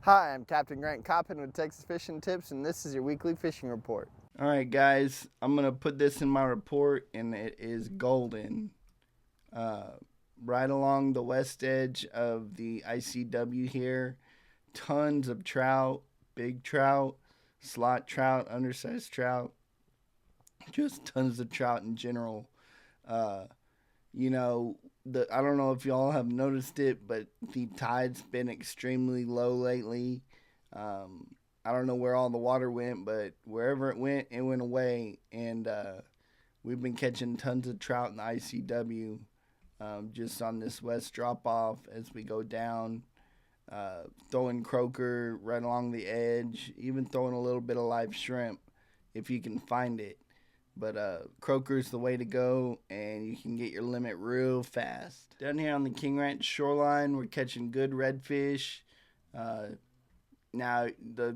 Hi, I'm Captain Grant Coppin with Texas Fishing Tips, and this is your weekly fishing report. All right, guys, I'm going to put this in my report, and it is golden. Right along the west edge of the ICW here, tons of trout, big trout, slot trout, undersized trout, just tons of trout in general. Uh, I don't know if y'all have noticed it, but the tide's been extremely low lately. Um, I don't know where all the water went, but wherever it went away. And we've been catching tons of trout in the ICW just on this west drop off as we go down. Throwing croaker right along the edge, even throwing a little bit of live shrimp if you can find it. But croaker's the way to go, and you can get your limit real fast. Down here on the King Ranch shoreline, we're catching good redfish. Now, the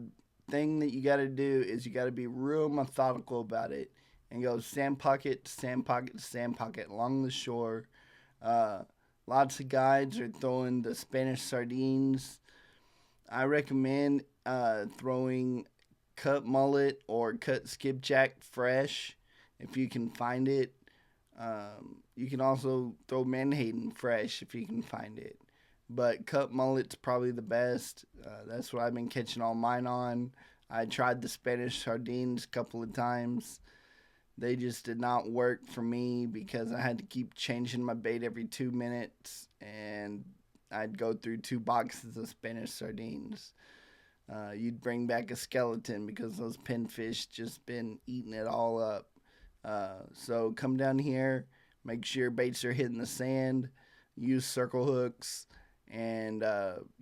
thing that you got to do is you got to be real methodical about it and go sand pocket to sand pocket to sand pocket along the shore. Lots of guides are throwing the Spanish sardines. I recommend throwing cut mullet or cut skipjack fresh if you can find it. You can also throw menhaden fresh if you can find it. But cut mullet's probably the best. That's what I've been catching all mine on. I tried the Spanish sardines a couple of times. They just did not work for me because I had to keep changing my bait every 2 minutes, and I'd go through 2 boxes of Spanish sardines. You'd bring back a skeleton because those pinfish just been eating it all up. So come down here, make sure your baits are hitting the sand, use circle hooks, and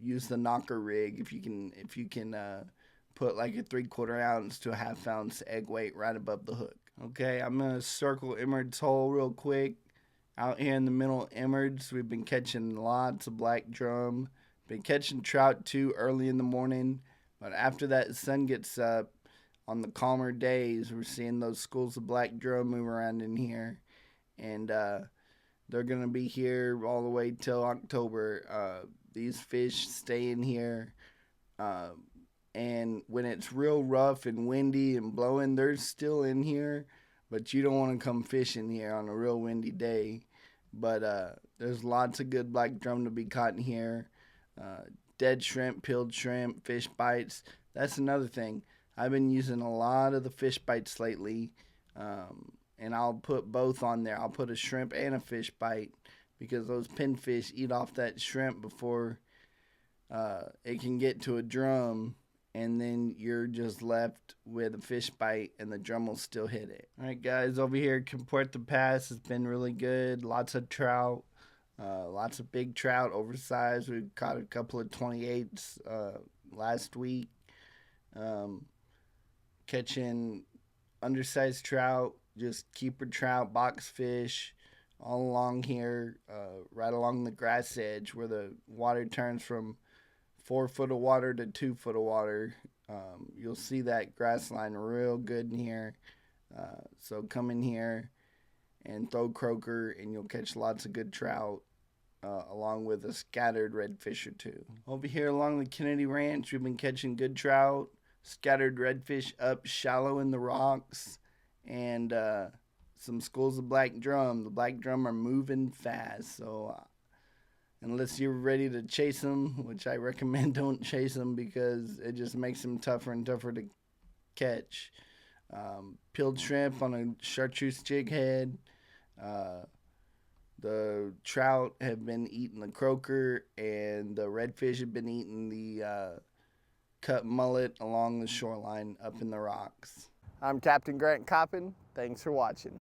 use the knocker rig if you can put like a 3/4 ounce to a 1/2 ounce egg weight right above the hook. Okay, I'm gonna circle Erid's hole real quick. Out here in the middle of Erid's, we've been catching lots of black drum. Been catching trout too early in the morning, but after that sun gets up, on the calmer days, we're seeing those schools of black drum move around in here, and they're gonna be here all the way till October. These fish stay in here, and when it's real rough and windy and blowing, they're still in here, but you don't want to come fishing here on a real windy day. But there's lots of good black drum to be caught in here. Dead shrimp, peeled shrimp, fish bites. That's another thing. I've been using a lot of the fish bites lately, and I'll put both on there. I'll put a shrimp and a fish bite because those pinfish eat off that shrimp before it can get to a drum, and then you're just left with a fish bite, and the drum will still hit it. All right, guys, over here, Puerto Pass has been really good. Lots of trout, lots of big trout, oversized. We caught a couple of 28s last week. Catching undersized trout, just keeper trout, box fish, all along here, right along the grass edge where the water turns from 4 foot of water to 2 foot of water. You'll see that grass line real good in here. So come in here and throw croaker, and you'll catch lots of good trout, along with a scattered redfish or 2. Over here along the Kennedy Ranch, we've been catching good trout, scattered redfish up shallow in the rocks, and some schools of black drum. The black drum are moving fast, so unless you're ready to chase them, which I recommend don't chase them because it just makes them tougher and tougher to catch. Peeled shrimp on a chartreuse jig head. The trout have been eating the croaker, and the redfish have been eating the cut mullet along the shoreline up in the rocks. I'm Captain Grant Coppin. Thanks for watching.